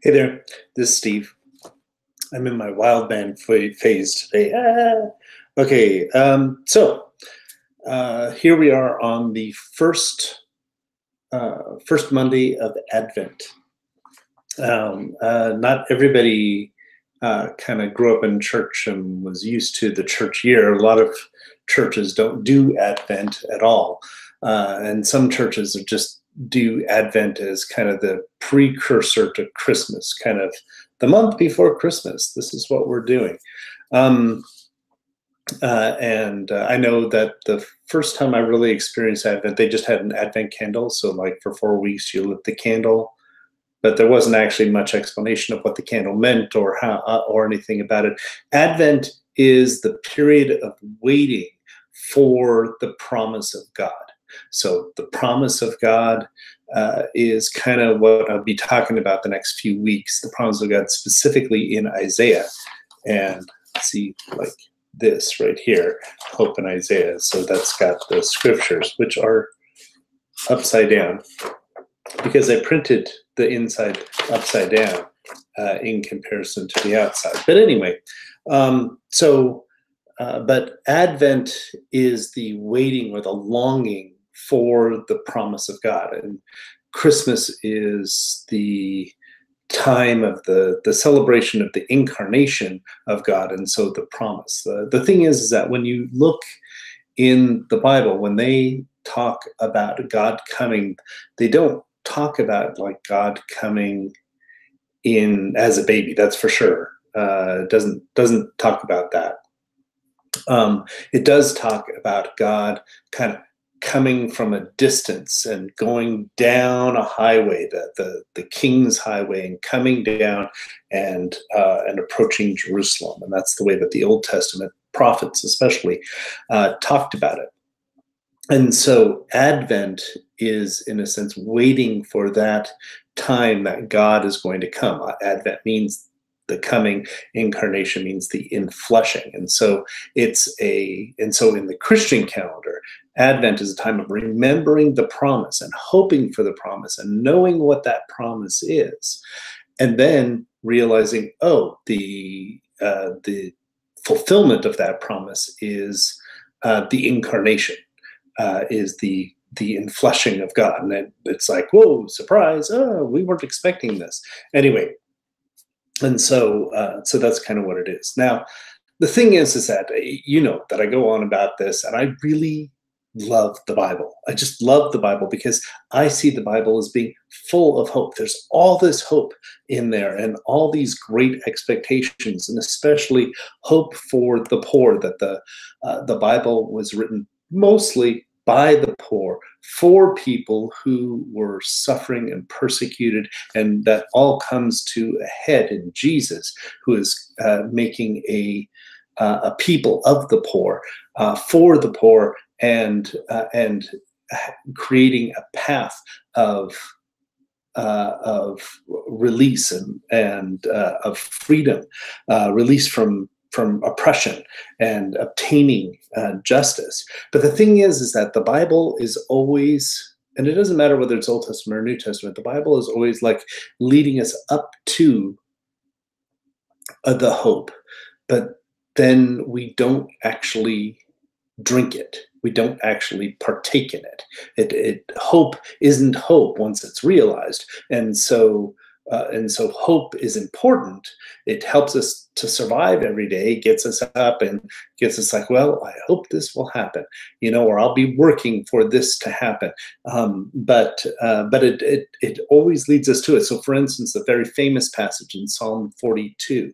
Hey there, this is Steve. I'm in my wild man phase today. Okay, here we are on the first Monday of Advent. Not everybody kind of grew up in church and was used to the church year. A lot of churches don't do Advent at all, and some churches are just do Advent as kind of the precursor to Christmas, kind of the month before Christmas. This is what we're doing. Um, and I know that the first time I really experienced Advent, they just had an Advent candle. So, like for 4 weeks, you lit the candle, but there wasn't actually much explanation of what the candle meant or how or anything about it. Advent is the period of waiting for the promise of God. So the promise of God is kind of what I'll be talking about the next few weeks. The promise of God specifically in Isaiah, and see like this right here, Hope in Isaiah. So that's got the scriptures, which are upside down, because I printed the inside upside down in comparison to the outside. But anyway, but Advent is the waiting or the longing for the promise of God. And Christmas is the time of the celebration of the incarnation of God. And so the promise. The thing is that when you look in the Bible, when they talk about God coming, they don't talk about like God coming in as a baby. That's for sure. Doesn't talk about that. It does talk about God kind of coming from a distance and going down a highway, the King's Highway, and coming down and approaching Jerusalem. And that's the way that the Old Testament prophets especially talked about it. And so Advent is, in a sense, waiting for that time that God is going to come. Advent means the coming, incarnation means the infleshing. And so in the Christian calendar, Advent is a time of remembering the promise and hoping for the promise and knowing what that promise is, and then realizing, the fulfillment of that promise is the incarnation, is the infleshing of God. And it's like, whoa, surprise! Oh, we weren't expecting this. Anyway, and so that's kind of what it is. Now, the thing is that that I go on about this, and I really love the Bible. I just love the Bible because I see the Bible as being full of hope. There's all this hope in there and all these great expectations, and especially hope for the poor, that the Bible was written mostly by the poor, for people who were suffering and persecuted, and that all comes to a head in Jesus, who is making a people of the poor, for the poor, and creating a path of release and of freedom, release from oppression and obtaining justice. But the thing is that the Bible is always, and it doesn't matter whether it's Old Testament or New Testament, the Bible is always like leading us up to the hope, but then we don't actually drink it. We don't actually partake in it. Hope isn't hope once it's realized, and so hope is important. It helps us to survive every day, gets us up and gets us like, well, I hope this will happen, or I'll be working for this to happen. But it always leads us to it. So, for instance, the very famous passage in Psalm 42,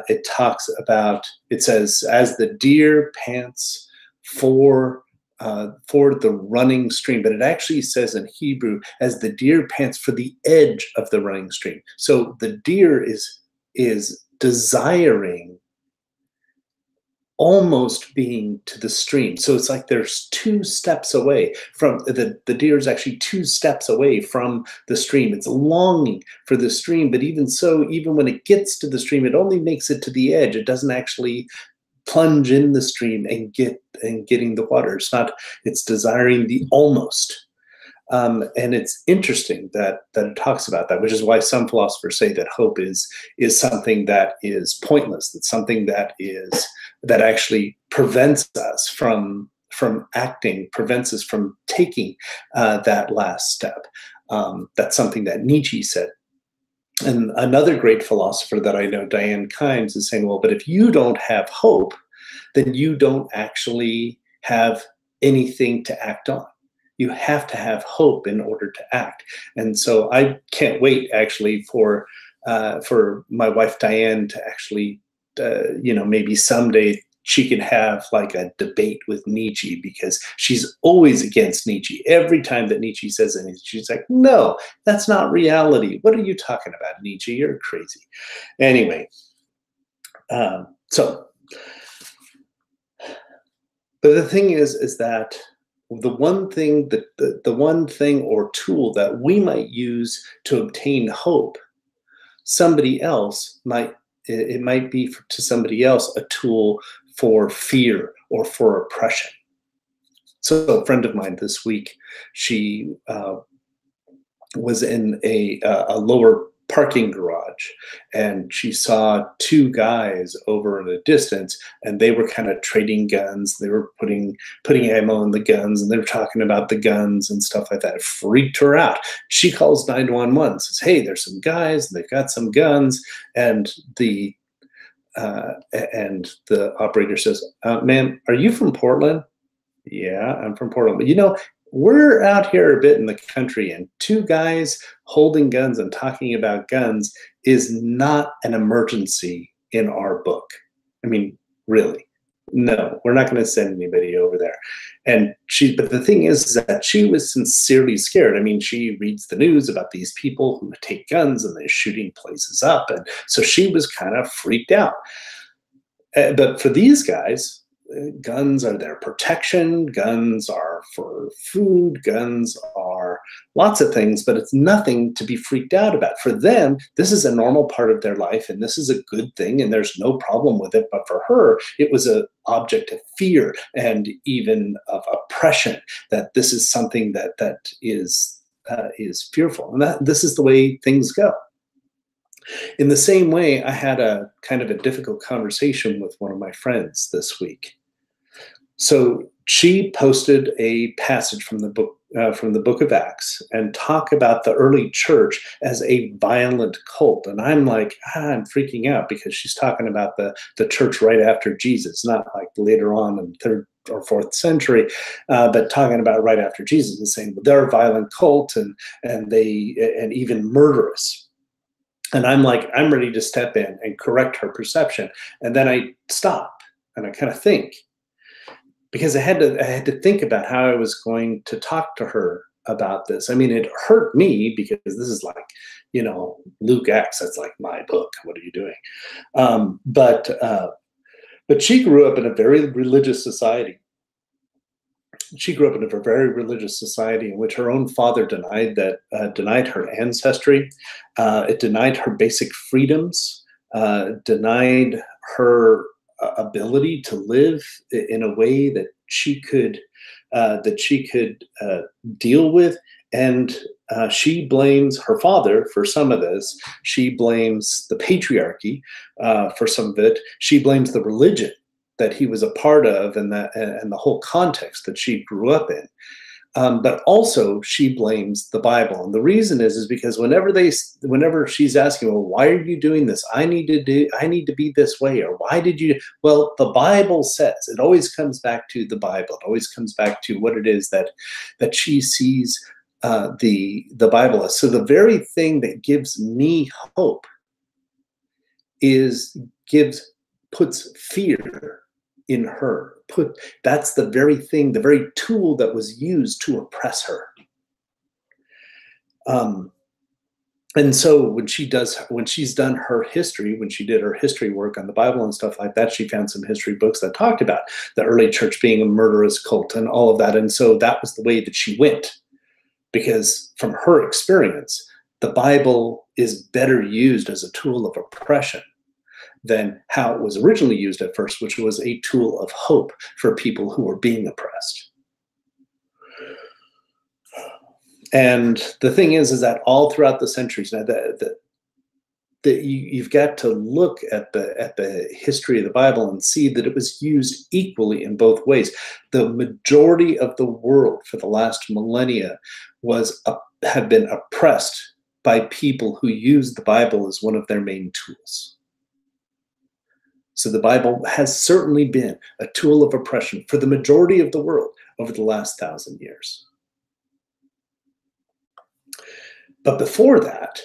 it talks about, it says, as the deer pants for the running stream, but it actually says in Hebrew, as the deer pants for the edge of the running stream. So the deer is desiring almost being to the stream. So it's like there's 2 steps away from the deer is actually 2 steps away from the stream. It's longing for the stream, but even so, even when it gets to the stream, it only makes it to the edge. It doesn't actually plunge in the stream and getting the water. It's desiring the almost. And it's interesting that it talks about that, which is why some philosophers say that hope is something that is pointless. That's something that actually prevents us from acting, prevents us from taking that last step. That's something that Nietzsche said. And another great philosopher that I know, Diane Kimes, is saying, well, but if you don't have hope, then you don't actually have anything to act on. You have to have hope in order to act. And so I can't wait actually for my wife Diane to actually, maybe someday she can have like a debate with Nietzsche, because she's always against Nietzsche. Every time that Nietzsche says anything, she's like, no, that's not reality. What are you talking about, Nietzsche? You're crazy. Anyway, but the thing is that the one thing or tool that we might use to obtain hope, somebody else might be to somebody else a tool for fear or for oppression. So a friend of mine this week, she was in a lower parking garage, and she saw two guys over in the distance, and they were kind of trading guns. They were putting ammo in the guns, and they were talking about the guns and stuff like that. It freaked her out. She calls 911, says, hey, there's some guys, and they've got some guns. And the operator says, ma'am, are you from Portland? Yeah, I'm from Portland. But we're out here a bit in the country, and two guys holding guns and talking about guns is not an emergency in our book. I mean, really, no, we're not going to send anybody over there. But the thing is that she was sincerely scared. I mean, she reads the news about these people who take guns and they're shooting places up. And so she was kind of freaked out. But for these guys, guns are their protection, guns are for food, guns are lots of things, but it's nothing to be freaked out about. For them, this is a normal part of their life, and this is a good thing, and there's no problem with it. But for her, it was an object of fear and even of oppression, that this is something that is fearful. And this is the way things go. In the same way, I had a kind of a difficult conversation with one of my friends this week. So she posted a passage from the book of Acts and talk about the early church as a violent cult. And I'm like, I'm freaking out, because she's talking about the church right after Jesus, not like later on in the 3rd or 4th century, but talking about right after Jesus and saying, well, they're a violent cult and even murderous. And I'm like, I'm ready to step in and correct her perception. And then I stop and I kind of think, because I had to think about how I was going to talk to her about this. I mean, it hurt me, because this is like, Luke Acts, that's like my book. What are you doing? But she grew up in a very religious society. She grew up in a very religious society in which her own father denied her ancestry. It denied her basic freedoms, denied her ability to live in a way that she could deal with. And she blames her father for some of this. She blames the patriarchy for some of it. She blames the religion that he was a part of, and the whole context that she grew up in. But also she blames the Bible. And the reason is because whenever she's asking, well, why are you doing this? I need to be this way. Or why did you? Well, the Bible says. It always comes back to the Bible. It always comes back to what it is that she sees the Bible as. So the very thing that gives me hope puts fear in her. That's the very thing, the very tool that was used to oppress her. And so when she's done her history, when she did her history work on the Bible and stuff like that, she found some history books that talked about the early church being a murderous cult and all of that. And so that was the way that she went, because from her experience, the Bible is better used as a tool of oppression than how it was originally used at first, which was a tool of hope for people who were being oppressed. And the thing is that all throughout the centuries, now you've got to look at the history of the Bible and see that it was used equally in both ways. The majority of the world for the last millennia had been oppressed by people who used the Bible as one of their main tools. So the Bible has certainly been a tool of oppression for the majority of the world over the last 1,000 years. But before that,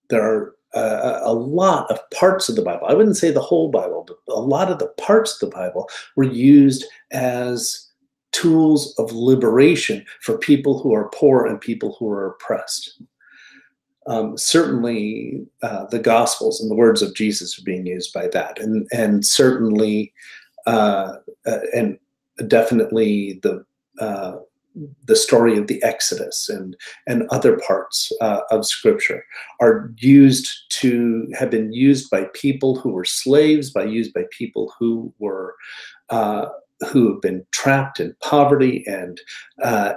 there are a lot of parts of the Bible. I wouldn't say the whole Bible, but a lot of the parts of the Bible were used as tools of liberation for people who are poor and people who are oppressed. Certainly, the Gospels and the words of Jesus are being used by that, and certainly, and definitely the story of the Exodus and other parts of Scripture have been used by people who were slaves, used by people who have been trapped in poverty and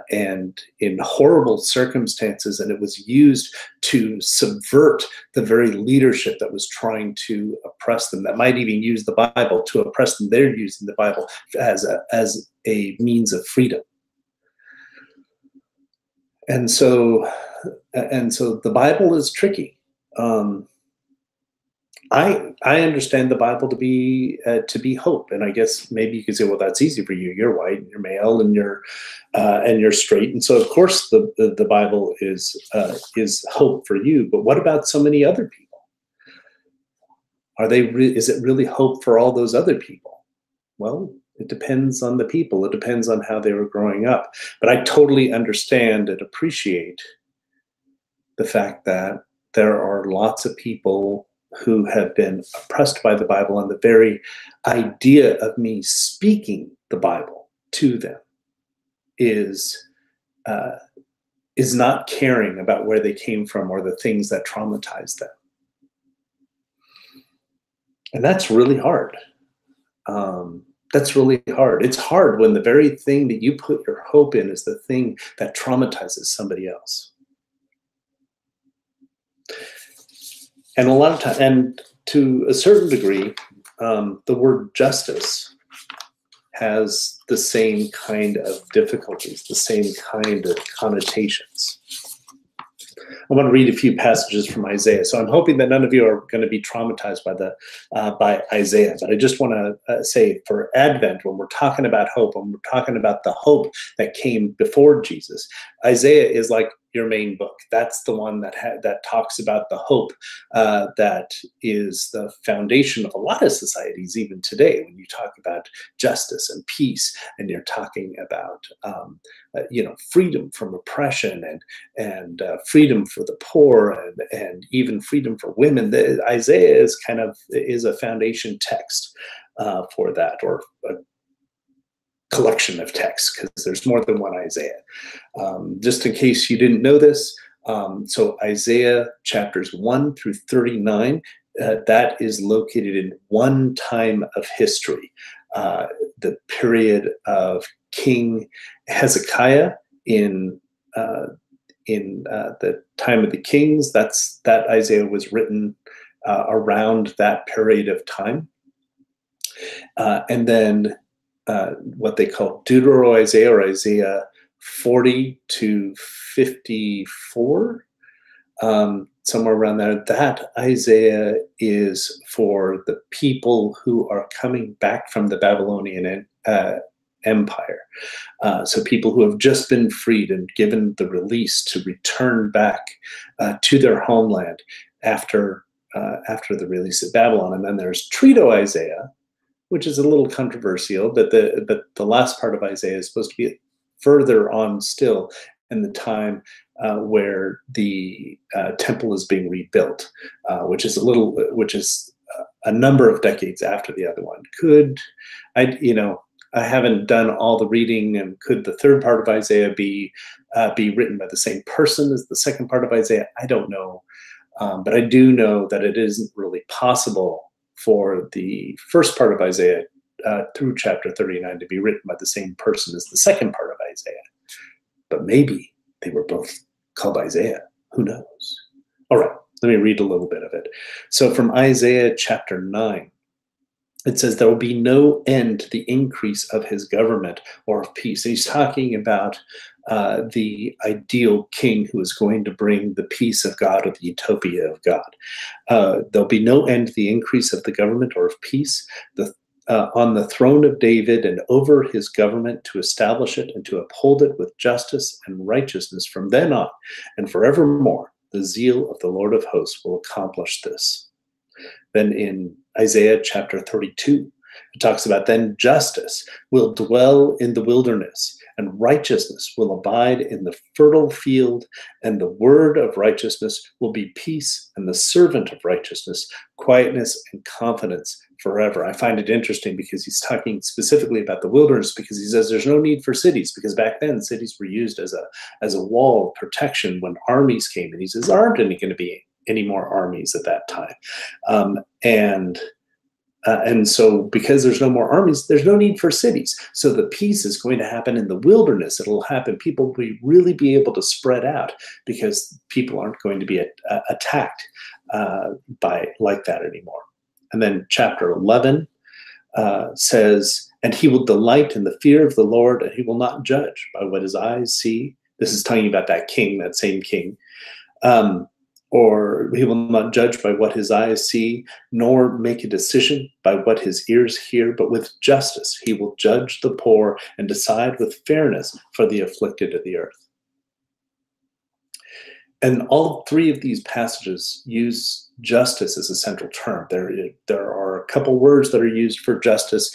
in horrible circumstances, and it was used to subvert the very leadership that was trying to oppress them, that might even use the Bible to oppress them. They're using the Bible as a means of freedom. And so the Bible is tricky. I understand the Bible to be hope, and I guess maybe you could say, well, that's easy for you. You're white, and you're male, and you're straight, and so of course the Bible is hope for you. But what about so many other people? Is it really hope for all those other people? Well, it depends on the people. It depends on how they were growing up. But I totally understand and appreciate the fact that there are lots of people who have been oppressed by the Bible, and the very idea of me speaking the Bible to them is not caring about where they came from or the things that traumatized them. And that's really hard. That's really hard. It's hard when the very thing that you put your hope in is the thing that traumatizes somebody else. And a lot of time, and to a certain degree, the word justice has the same kind of difficulties, the same kind of connotations. I want to read a few passages from Isaiah. So I'm hoping that none of you are going to be traumatized by Isaiah. But I just want to say, for Advent, when we're talking about hope, when we're talking about the hope that came before Jesus, Isaiah is like your main book. That's the one that talks about the hope that is the foundation of a lot of societies, even today. When you talk about justice and peace, and you're talking about freedom from oppression and freedom for the poor and even freedom for women. Isaiah is a foundation text for that, or a collection of texts, because there's more than one Isaiah. Just in case you didn't know this, so Isaiah chapters 1 through 39, that is located in one time of history, the period of King Hezekiah in the time of the kings. That Isaiah was written around that period of time, and then what they call Deutero-Isaiah, or Isaiah 40 to 54, somewhere around there. That Isaiah is for the people who are coming back from the Babylonian Empire. So people who have just been freed and given the release to return back to their homeland after the release of Babylon. And then there's Trito-Isaiah, which is a little controversial, but the last part of Isaiah is supposed to be further on still in the time where the temple is being rebuilt, which is a number of decades after the other one. I haven't done all the reading, and could the third part of Isaiah be written by the same person as the second part of Isaiah? I don't know, but I do know that it isn't really possible for the first part of Isaiah through chapter 39 to be written by the same person as the second part of Isaiah. But maybe They were both called Isaiah. Who knows? All right, let me read a little bit of it. So from Isaiah chapter 9, it says, there will be no end to the increase of his government or of peace. He's talking about the ideal king who is going to bring the peace of God or the utopia of God. There'll be no end to the increase of the government or of peace on the throne of David and over his government, to establish it and to uphold it with justice and righteousness from then on and forevermore. The zeal of the Lord of hosts will accomplish this. Then in Isaiah chapter 32, it talks about, then justice will dwell in the wilderness, and righteousness will abide in the fertile field, and the word of righteousness will be peace, and the servant of righteousness, quietness and confidence forever. I find it interesting because he's talking specifically about the wilderness, because he says there's no need for cities, because back then cities were used as a wall of protection when armies came, and he says there aren't going to be any more armies at that time. And so because there's no more armies, there's no need for cities. So the peace is going to happen in the wilderness. It'll happen. People will really be able to spread out because people aren't going to be attacked by like that anymore. And then chapter 11 says, and he will delight in the fear of the Lord, and he will not judge by what his eyes see. This is talking about that king, that same king. Or he will not judge by what his eyes see, nor make a decision by what his ears hear, but with justice he will judge the poor and decide with fairness for the afflicted of the earth. And all three of these passages use justice as a central term. There are a couple words that are used for justice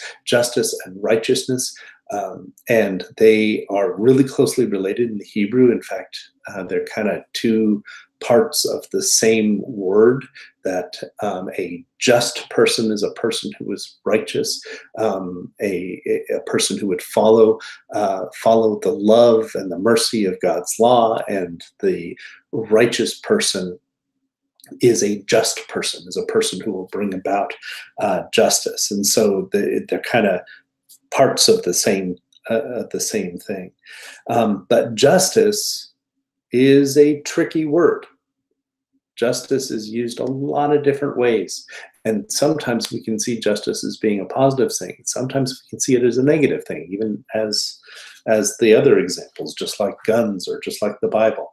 and righteousness, and they are really closely related in the Hebrew. In fact, they're kind of two parts of the same word, that a just person is a person who is righteous, a person who would follow the love and the mercy of God's law, and the righteous person is a just person, is a person who will bring about justice. And so they're kind of parts of the same thing. But justice is a tricky word. Justice is used a lot of different ways. And sometimes we can see justice as being a positive thing. Sometimes we can see it as a negative thing, even as the other examples, just like guns or just like the Bible.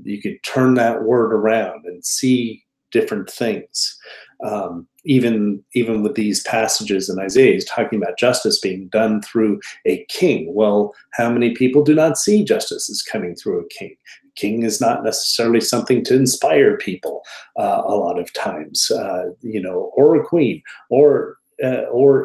You could turn that word around and see different things. Even with these passages in Isaiah, he's talking about justice being done through a king. Well, how many people do not see justice as coming through a king? King is not necessarily something to inspire people a lot of times, or a queen, or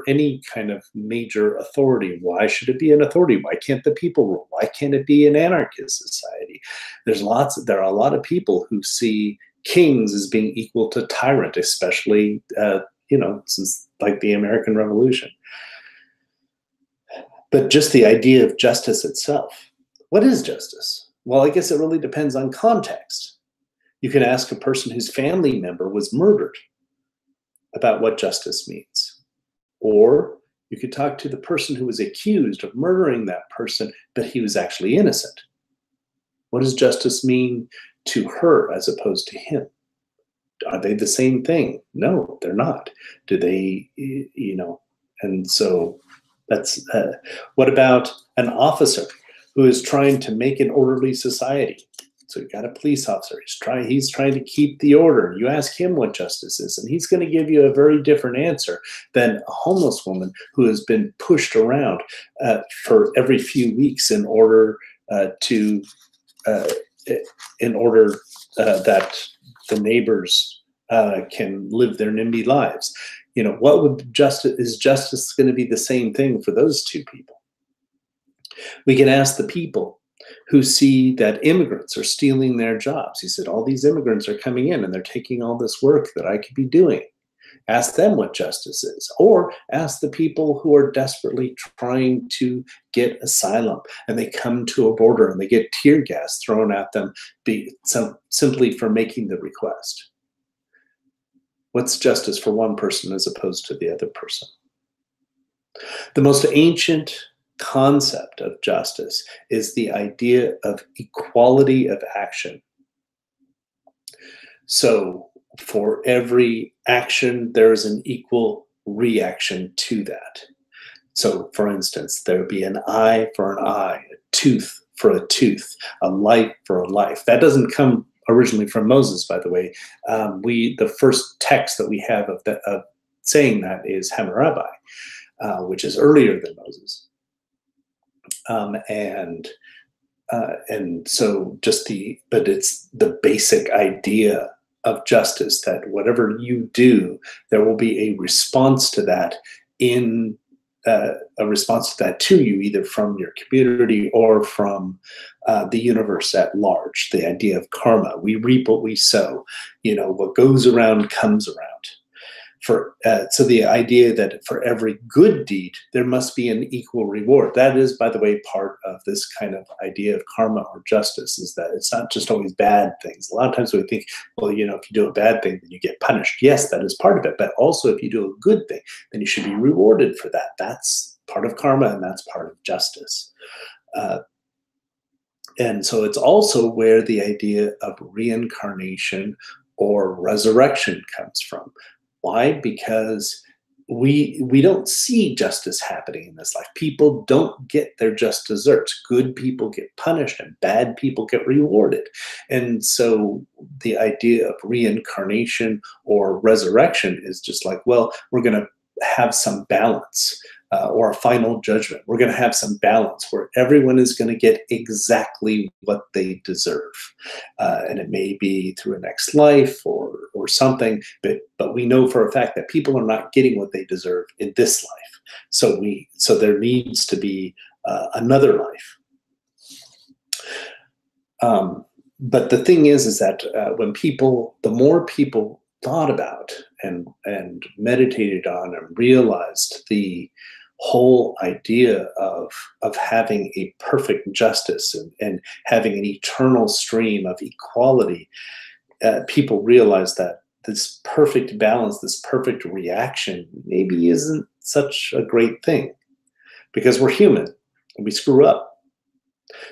any kind of major authority. Why should it be an authority? Why can't the people rule? Why can't it be an anarchist society? There are a lot of people who see kings as being equal to tyrant, especially since like the American Revolution. But just the idea of justice itself. What is justice? Well, I guess it really depends on context. You can ask a person whose family member was murdered about what justice means. Or you could talk to the person who was accused of murdering that person, but he was actually innocent. What does justice mean to her as opposed to him? Are they the same thing? No, they're not. Do they, and so that's, what about an officer who is trying to make an orderly society? So you've got a police officer, he's trying to keep the order. You ask him what justice is, and he's going to give you a very different answer than a homeless woman who has been pushed around for every few weeks in order that the neighbors can live their NIMBY lives. Is justice going to be the same thing for those two people? We can ask the people who see that immigrants are stealing their jobs. He said, all these immigrants are coming in and they're taking all this work that I could be doing. Ask them what justice is. Or ask the people who are desperately trying to get asylum and they come to a border and they get tear gas thrown at them simply for making the request. What's justice for one person as opposed to the other person? The most ancient concept of justice is the idea of equality of action. So for every action, there is an equal reaction to that. So for instance, there would be an eye for an eye, a tooth for a tooth, a life for a life. That doesn't come originally from Moses, by the way. The first text that we have of saying that is Hammurabi, which is earlier than Moses. And so but it's the basic idea of justice, that whatever you do, there will be a response to that to you, either from your community or from the universe at large. The idea of karma: we reap what we sow. What goes around comes around. So the idea that for every good deed there must be an equal reward. That is, by the way, part of this kind of idea of karma or justice, is that it's not just always bad things. A lot of times we think, well, if you do a bad thing, then you get punished. Yes, that is part of it. But also, if you do a good thing, then you should be rewarded for that. That's part of karma, and that's part of justice. And so it's also where the idea of reincarnation or resurrection comes from. Why? Because we don't see justice happening in this life. People don't get their just desserts. Good people get punished and bad people get rewarded. And so the idea of reincarnation or resurrection is just like, well, we're going to have some balance, or a final judgment. We're going to have some balance where everyone is going to get exactly what they deserve. And it may be through a next life or something, but we know for a fact that people are not getting what they deserve in this life. So there needs to be another life. But the thing is that the more people thought about and meditated on and realized the whole idea of having a perfect justice and having an eternal stream of equality, people realized that this perfect balance, this perfect reaction, maybe isn't such a great thing, because we're human and we screw up,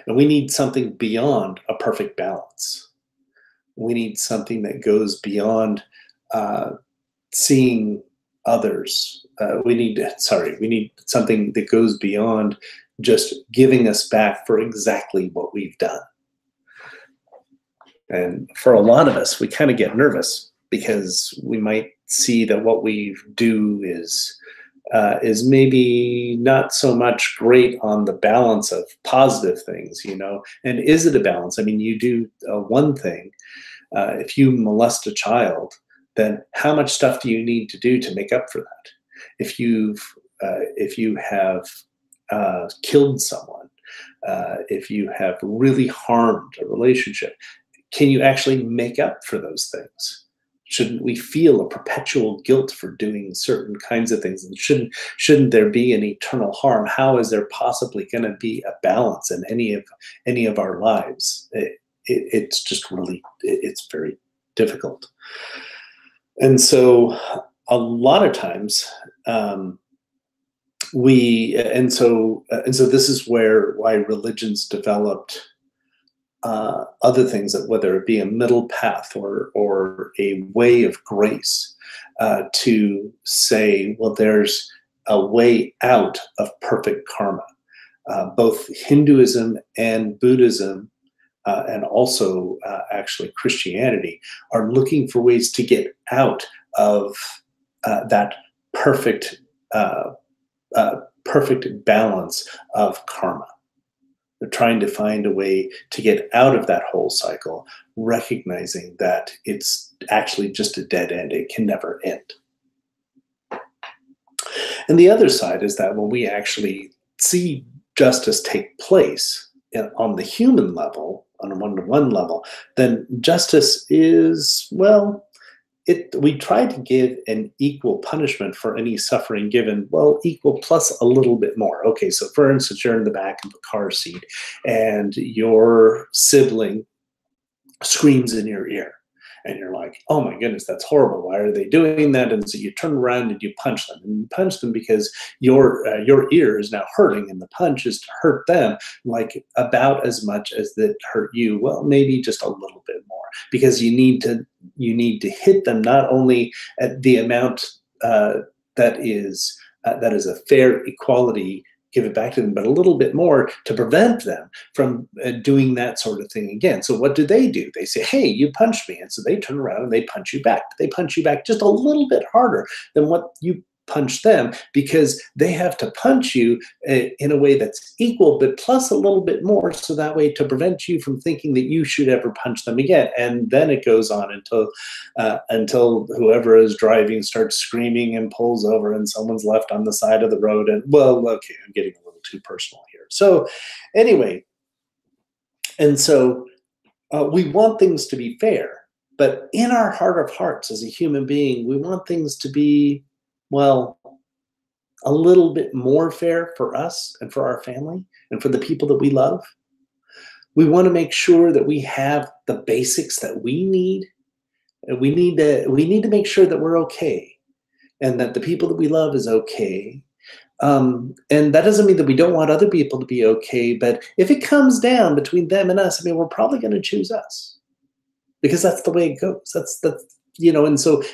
and we need something beyond a perfect balance. We need something that goes beyond seeing others. We need something that goes beyond just giving us back for exactly what we've done. And for a lot of us, we kind of get nervous because we might see that what we do is maybe not so much great on the balance of positive things, And is it a balance? I mean, you do one thing. If you molest a child, then how much stuff do you need to do to make up for that? If you have killed someone, if you have really harmed a relationship, can you actually make up for those things? Shouldn't we feel a perpetual guilt for doing certain kinds of things? And shouldn't there be an eternal harm? How is there possibly going to be a balance in any of our lives? It's just really, it's very difficult. And so a lot of times this is why religions developed other things, that whether it be a middle path or a way of grace, to say, well, there's a way out of perfect karma. Both Hinduism and Buddhism, and also actually Christianity, are looking for ways to get out of that perfect balance of karma. They're trying to find a way to get out of that whole cycle, recognizing that it's actually just a dead end. It can never end. And the other side is that when we actually see justice take place on the human level, on a one-to-one level, then justice is, well, we try to give an equal punishment for any suffering given, well, equal plus a little bit more. Okay, so for instance, you're in the back of a car seat and your sibling screams in your ear. and you're like, oh my goodness, that's horrible. Why are they doing that? And so you turn around and you punch them, and you punch them because your ear is now hurting, and the punch is to hurt them like about as much as that hurt you. Well, maybe just a little bit more, because you need to hit them not only at the amount that is a fair equality, give it back to them, but a little bit more to prevent them from doing that sort of thing again. So what do? They say, hey, you punched me. And so they turn around and they punch you back. They punch you back just a little bit harder than what you punch them, because they have to punch you in a way that's equal, but plus a little bit more, so that way to prevent you from thinking that you should ever punch them again. And then it goes on until whoever is driving starts screaming and pulls over, and someone's left on the side of the road. And well, okay, I'm getting a little too personal here. So anyway, and so we want things to be fair, but in our heart of hearts as a human being, we want things to be, well, a little bit more fair for us and for our family and for the people that we love. We want to make sure that we have the basics that we need. We need to make sure that we're okay, and that the people that we love is okay. And that doesn't mean that we don't want other people to be okay, but if it comes down between them and us, I mean, we're probably going to choose us, because that's the way it goes. That's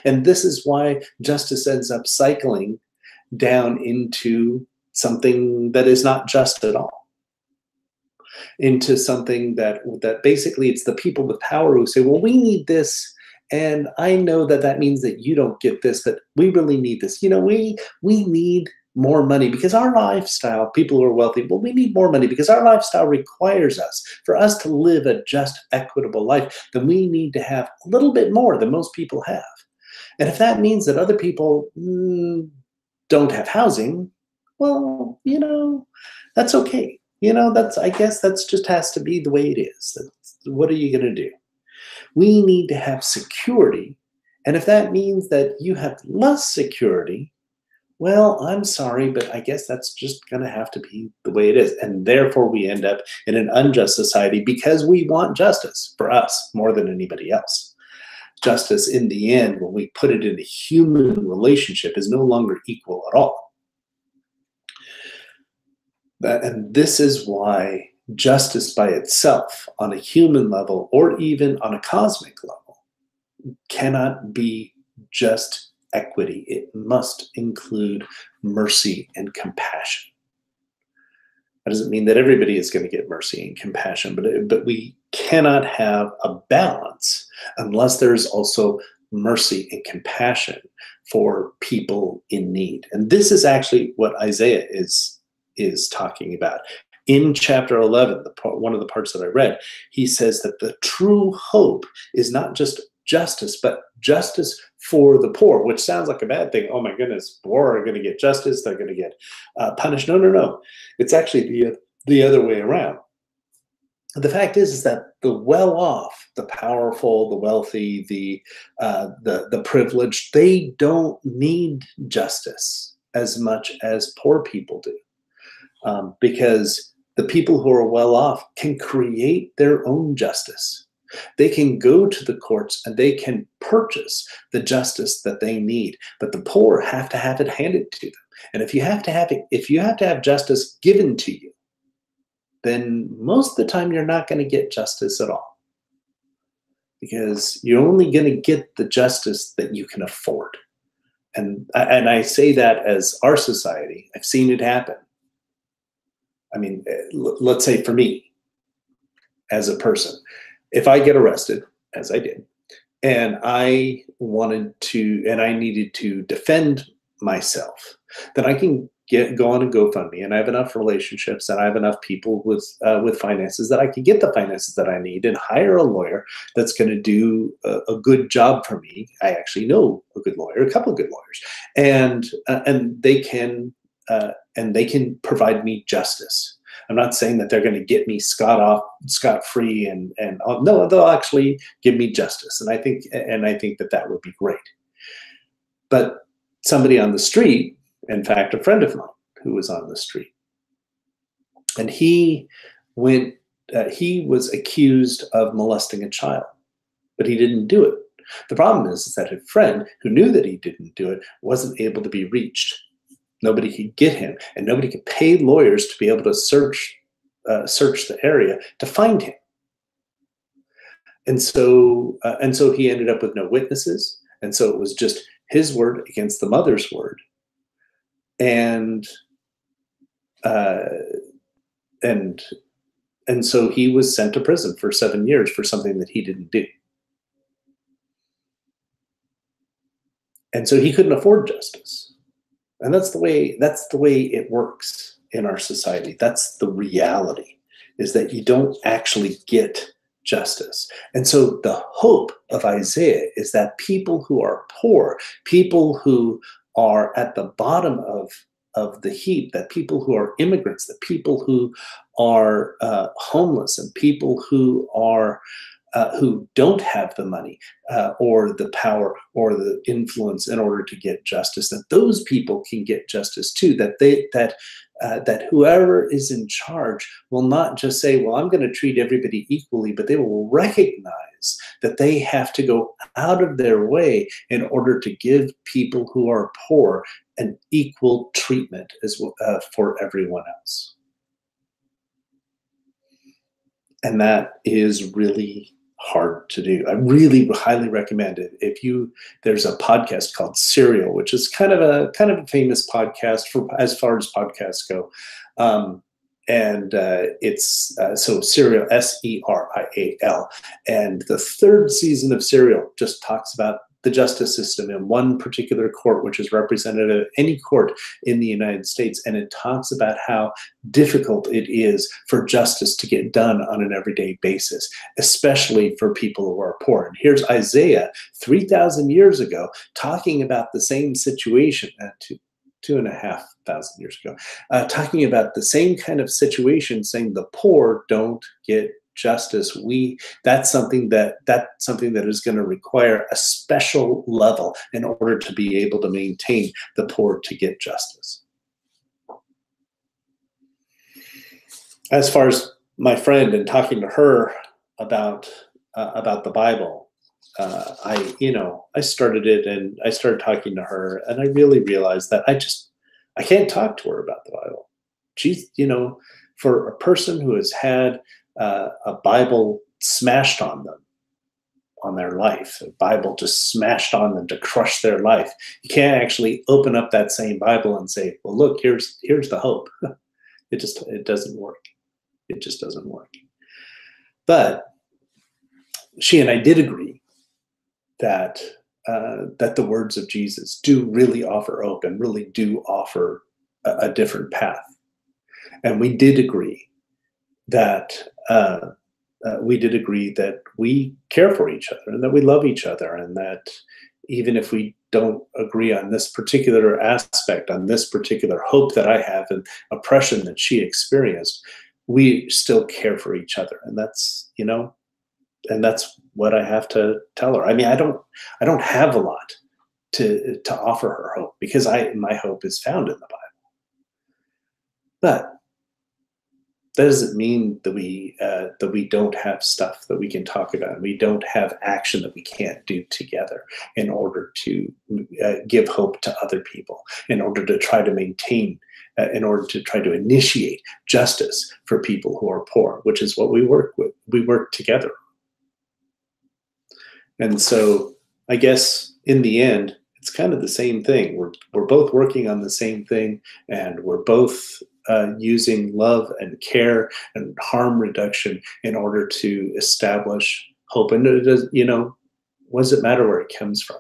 and this is why justice ends up cycling down into something that is not just at all, into something that basically it's the people with power who say, well, we need this, and I know that means that you don't get this, but we really need this. We need more money because our lifestyle, people who are wealthy, well, we need more money because our lifestyle requires us, for us to live a just, equitable life, then we need to have a little bit more than most people have. And if that means that other people don't have housing, well, that's okay. I guess that's just has to be the way it is. What are you going to do? We need to have security. And if that means that you have less security, well, I'm sorry, but I guess that's just going to have to be the way it is. And therefore, we end up in an unjust society because we want justice for us more than anybody else. Justice, in the end, when we put it in a human relationship, is no longer equal at all. And this is why justice by itself, on a human level or even on a cosmic level, cannot be just equity. It must include mercy and compassion. That doesn't mean that everybody is going to get mercy and compassion, but we cannot have a balance unless there's also mercy and compassion for people in need. And this is actually what Isaiah is talking about. In chapter 11, one of the parts that I read, he says that the true hope is not just justice, but justice for the poor, which sounds like a bad thing. Oh my goodness, poor are going to get justice, they're going to get punished. No. It's actually the other way around. The fact is that the well-off, the powerful, the wealthy, the privileged, they don't need justice as much as poor people do, because the people who are well-off can create their own justice. They can go to the courts and they can purchase the justice that they need, but the poor have to have it handed to them. And if you have to have justice given to you, then most of the time you're not going to get justice at all, because you're only going to get the justice that you can afford. And I say that as our society, I've seen it happen. I mean, let's say for me, as a person, if I get arrested, as I did, and I needed to defend myself, then I can go on a GoFundMe, and I have enough relationships and I have enough people with finances that I can get the finances that I need and hire a lawyer that's going to do a good job for me. I actually know a good lawyer, a couple of good lawyers, and they can provide me justice. I'm not saying that they're going to get me scot-free, and no, they'll actually give me justice, and I think that would be great. But somebody on the street, in fact, a friend of mine who was on the street, and he was accused of molesting a child, but he didn't do it. The problem is that his friend, who knew that he didn't do it, wasn't able to be reached. Nobody could get him, and nobody could pay lawyers to be able to search the area to find him. And so he ended up with no witnesses, and so it was just his word against the mother's word, and so he was sent to prison for 7 years for something that he didn't do. And so he couldn't afford justice. And that's the way it works in our society. That's the reality, is that you don't actually get justice. And so the hope of Isaiah is that people who are poor, people who are at the bottom of the heap, that people who are immigrants, that people who are homeless, and people who are who don't have the money or the power or the influence in order to get justice, that those people can get justice too. That whoever is in charge will not just say, well, I'm going to treat everybody equally, but they will recognize that they have to go out of their way in order to give people who are poor an equal treatment as for everyone else. And that is really hard to do. I really highly recommend it. There's a podcast called Serial, which is kind of a famous podcast as far as podcasts go. It's so Serial, Serial. And the third season of Serial just talks about the justice system in one particular court, which is representative of any court in the United States. And it talks about how difficult it is for justice to get done on an everyday basis, especially for people who are poor. And here's Isaiah 3,000 years ago talking about the same situation, 2,500 years ago, talking about the same kind of situation, saying the poor don't get justice. That's something that is going to require a special level in order to be able to maintain the poor to get justice. As far as my friend and talking to her about the Bible, I started it, and I started talking to her, and I really realized that I can't talk to her about the Bible. She's, for a person who has had a Bible smashed on them, on their life, a Bible just smashed on them to crush their life, you can't actually open up that same Bible and say, well, look, here's the hope. It doesn't work. It just doesn't work. But she and I did agree that the words of Jesus do really offer hope and really do offer a different path. And we did agree that we care for each other and that we love each other, and that even if we don't agree on this particular aspect, on this particular hope that I have and oppression that she experienced, we still care for each other. And that's, and that's what I have to tell her. I mean, I don't have a lot to offer her hope, because my hope is found in the Bible. But that doesn't mean that we don't have stuff that we can talk about, and we don't have action that we can't do together in order to give hope to other people, in order to try to maintain, in order to try to initiate justice for people who are poor, which is what we work with. We work together. And so I guess in the end, it's kind of the same thing. We're both working on the same thing, and we're both using love and care and harm reduction in order to establish hope. And it does, what does it matter where it comes from?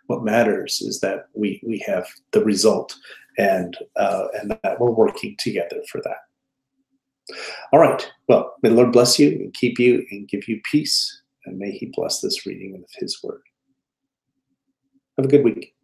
What matters is that we have the result, and that we're working together for that. All right. Well, may the Lord bless you and keep you and give you peace, and may He bless this reading of His word. Have a good week.